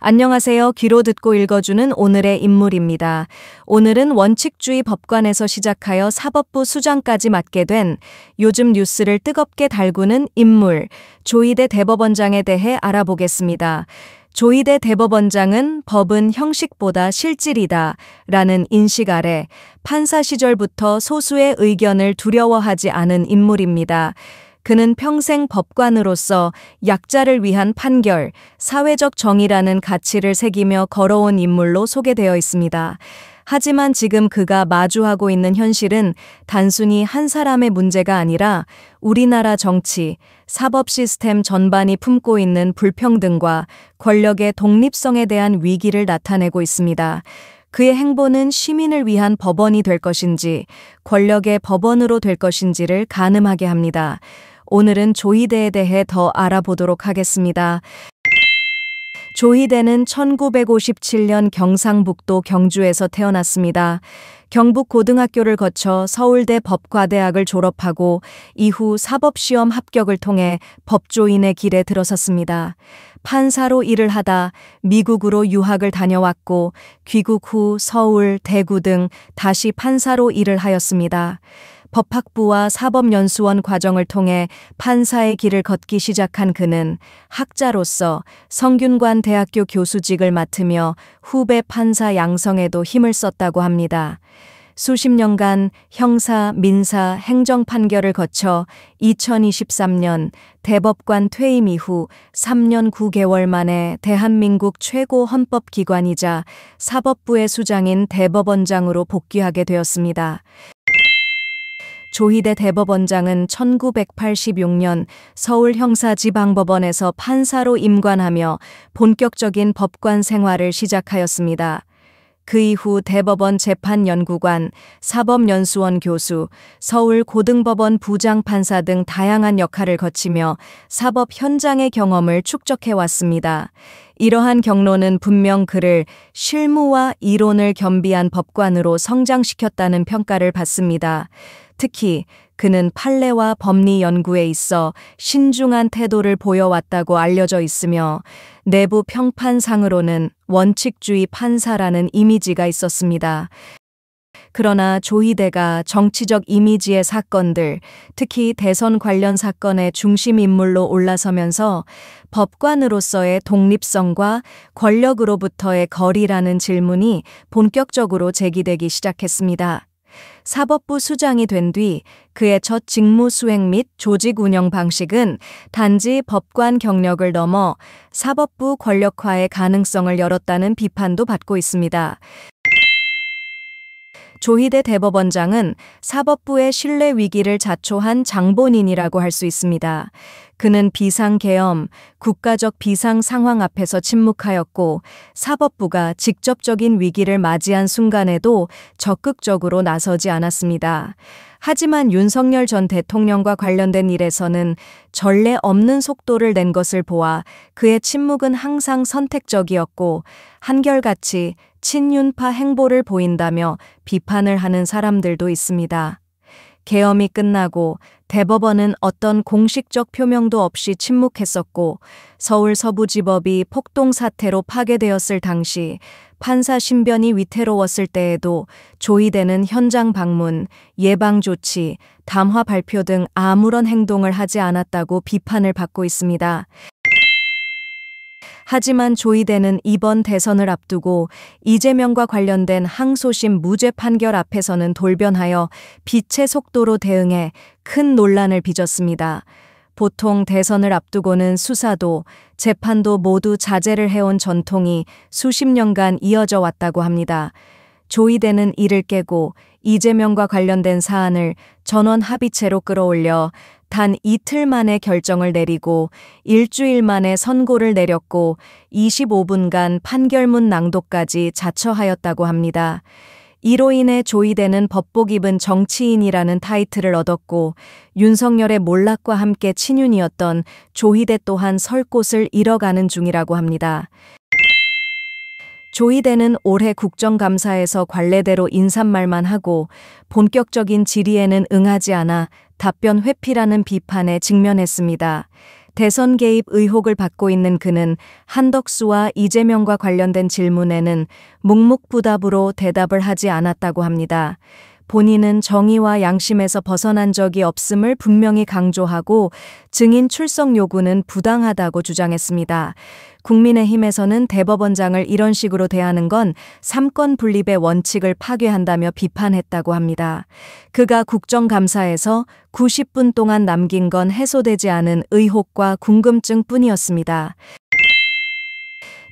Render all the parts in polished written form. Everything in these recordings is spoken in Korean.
안녕하세요. 귀로 듣고 읽어주는 오늘의 인물입니다. 오늘은 원칙주의 법관에서 시작하여 사법부 수장까지 맡게 된 요즘 뉴스를 뜨겁게 달구는 인물, 조희대 대법원장에 대해 알아보겠습니다. 조희대 대법원장은 법은 형식보다 실질이다 라는 인식 아래 판사 시절부터 소수의 의견을 두려워하지 않은 인물입니다. 그는 평생 법관으로서 약자를 위한 판결, 사회적 정의라는 가치를 새기며 걸어온 인물로 소개되어 있습니다. 하지만 지금 그가 마주하고 있는 현실은 단순히 한 사람의 문제가 아니라 우리나라 정치, 사법 시스템 전반이 품고 있는 불평등과 권력의 독립성에 대한 위기를 나타내고 있습니다. 그의 행보는 시민을 위한 법원이 될 것인지, 권력의 법원으로 될 것인지를 가늠하게 합니다. 오늘은 조희대에 대해 더 알아보도록 하겠습니다. 조희대는 1957년 경상북도 경주에서 태어났습니다. 경북고등학교를 거쳐 서울대 법과대학을 졸업하고 이후 사법시험 합격을 통해 법조인의 길에 들어섰습니다. 판사로 일을 하다 미국으로 유학을 다녀왔고 귀국 후 서울, 대구 등 다시 판사로 일을 하였습니다. 법학부와 사법연수원 과정을 통해 판사의 길을 걷기 시작한 그는 학자로서 성균관 대학교 교수직을 맡으며 후배 판사 양성에도 힘을 썼다고 합니다. 수십 년간 형사, 민사, 행정 판결을 거쳐 2023년 대법관 퇴임 이후 3년 9개월 만에 대한민국 최고 헌법기관이자 사법부의 수장인 대법원장으로 복귀하게 되었습니다. 조희대 대법원장은 1986년 서울형사지방법원에서 판사로 임관하며 본격적인 법관 생활을 시작하였습니다. 그 이후 대법원 재판연구관, 사법연수원 교수, 서울고등법원 부장판사 등 다양한 역할을 거치며 사법 현장의 경험을 축적해왔습니다. 이러한 경로는 분명 그를 실무와 이론을 겸비한 법관으로 성장시켰다는 평가를 받습니다. 특히 그는 판례와 법리 연구에 있어 신중한 태도를 보여왔다고 알려져 있으며 내부 평판상으로는 원칙주의 판사라는 이미지가 있었습니다. 그러나 조희대가 정치적 이미지의 사건들, 특히 대선 관련 사건의 중심 인물로 올라서면서 법관으로서의 독립성과 권력으로부터의 거리라는 질문이 본격적으로 제기되기 시작했습니다. 사법부 수장이 된 뒤 그의 첫 직무 수행 및 조직 운영 방식은 단지 법관 경력을 넘어 사법부 권력화의 가능성을 열었다는 비판도 받고 있습니다. 조희대 대법원장은 사법부의 신뢰 위기를 자초한 장본인이라고 할 수 있습니다. 그는 비상계엄, 국가적 비상 상황 앞에서 침묵하였고 사법부가 직접적인 위기를 맞이한 순간에도 적극적으로 나서지 않았습니다. 하지만 윤석열 전 대통령과 관련된 일에서는 전례 없는 속도를 낸 것을 보아 그의 침묵은 항상 선택적이었고 한결같이 친윤파 행보를 보인다며 비판을 하는 사람들도 있습니다. 계엄이 끝나고 대법원은 어떤 공식적 표명도 없이 침묵했었고 서울 서부지법이 폭동 사태로 파괴되었을 당시 판사 신변이 위태로웠을 때에도 조희대는 현장 방문, 예방 조치, 담화 발표 등 아무런 행동을 하지 않았다고 비판을 받고 있습니다. 하지만 조희대는 이번 대선을 앞두고 이재명과 관련된 항소심 무죄 판결 앞에서는 돌변하여 빛의 속도로 대응해 큰 논란을 빚었습니다. 보통 대선을 앞두고는 수사도, 재판도 모두 자제를 해온 전통이 수십 년간 이어져 왔다고 합니다. 조희대는 이를 깨고 이재명과 관련된 사안을 전원 합의체로 끌어올려 단 이틀 만에 결정을 내리고 일주일 만에 선고를 내렸고 25분간 판결문 낭독까지 자처하였다고 합니다. 이로 인해 조희대는 법복 입은 정치인이라는 타이틀을 얻었고 윤석열의 몰락과 함께 친윤이었던 조희대 또한 설 곳을 잃어가는 중이라고 합니다. 조희대는 올해 국정감사에서 관례대로 인사말만 하고 본격적인 질의에는 응하지 않아 답변 회피라는 비판에 직면했습니다. 대선 개입 의혹을 받고 있는 그는 한덕수와 이재명과 관련된 질문에는 묵묵부답으로 대답을 하지 않았다고 합니다. 본인은 정의와 양심에서 벗어난 적이 없음을 분명히 강조하고 증인 출석 요구는 부당하다고 주장했습니다. 국민의힘에서는 대법원장을 이런 식으로 대하는 건 삼권 분립의 원칙을 파괴한다며 비판했다고 합니다. 그가 국정감사에서 90분 동안 남긴 건 해소되지 않은 의혹과 궁금증뿐이었습니다.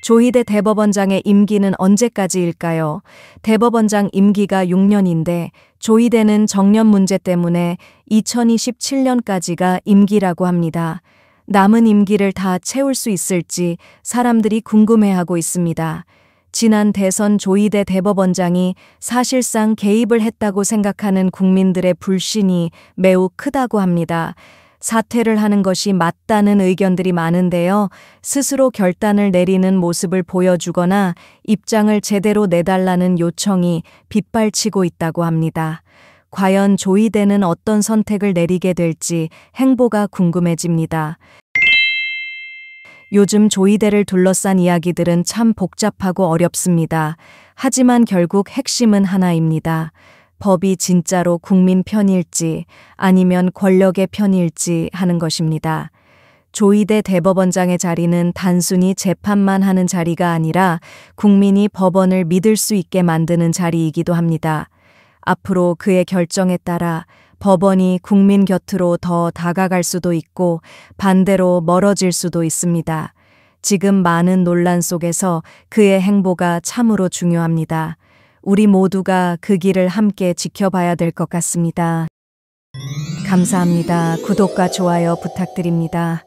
조희대 대법원장의 임기는 언제까지일까요? 대법원장 임기가 6년인데 조희대는 정년 문제 때문에 2027년까지가 임기라고 합니다. 남은 임기를 다 채울 수 있을지 사람들이 궁금해하고 있습니다. 지난 대선 조희대 대법원장이 사실상 개입을 했다고 생각하는 국민들의 불신이 매우 크다고 합니다. 사퇴를 하는 것이 맞다는 의견들이 많은데요. 스스로 결단을 내리는 모습을 보여주거나 입장을 제대로 내달라는 요청이 빗발치고 있다고 합니다. 과연 조희대는 어떤 선택을 내리게 될지 행보가 궁금해집니다. 요즘 조희대를 둘러싼 이야기들은 참 복잡하고 어렵습니다. 하지만 결국 핵심은 하나입니다. 법이 진짜로 국민 편일지 아니면 권력의 편일지 하는 것입니다. 조희대 대법원장의 자리는 단순히 재판만 하는 자리가 아니라 국민이 법원을 믿을 수 있게 만드는 자리이기도 합니다. 앞으로 그의 결정에 따라 법원이 국민 곁으로 더 다가갈 수도 있고 반대로 멀어질 수도 있습니다. 지금 많은 논란 속에서 그의 행보가 참으로 중요합니다. 우리 모두가 그 길을 함께 지켜봐야 될 것 같습니다. 감사합니다. 구독과 좋아요 부탁드립니다.